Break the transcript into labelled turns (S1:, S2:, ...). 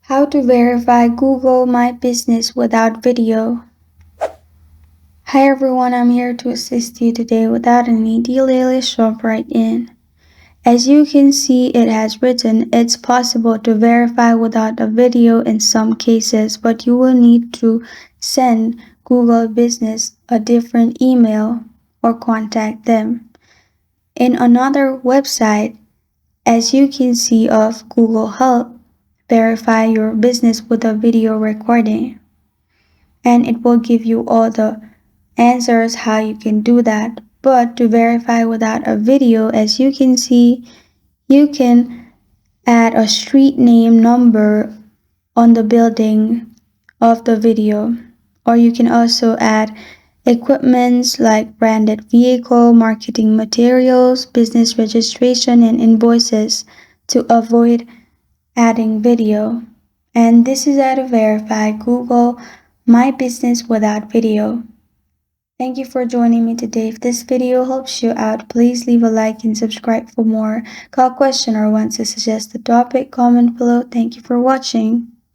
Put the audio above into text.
S1: How to verify Google My Business without video. Hi everyone, I'm here to assist you today without any delay. Let's jump right in. As you can see, it has written it's possible to verify without a video in some cases, but you will need to send Google Business a different email or contact them. In another website, as you can see of Google Help, verify your business with a video recording, and it will give you all the answers how you can do that. But to verify without a video, as you can see, you can add a street name number on the building of the video, or you can also add equipments like branded vehicle, marketing materials, business registration, and invoices to avoid adding video. And this is how to verify Google My Business without video. Thank you for joining me today. If this video helps you out, please leave a like and subscribe for more. Call, question, or want to suggest a topic, comment below. Thank you for watching.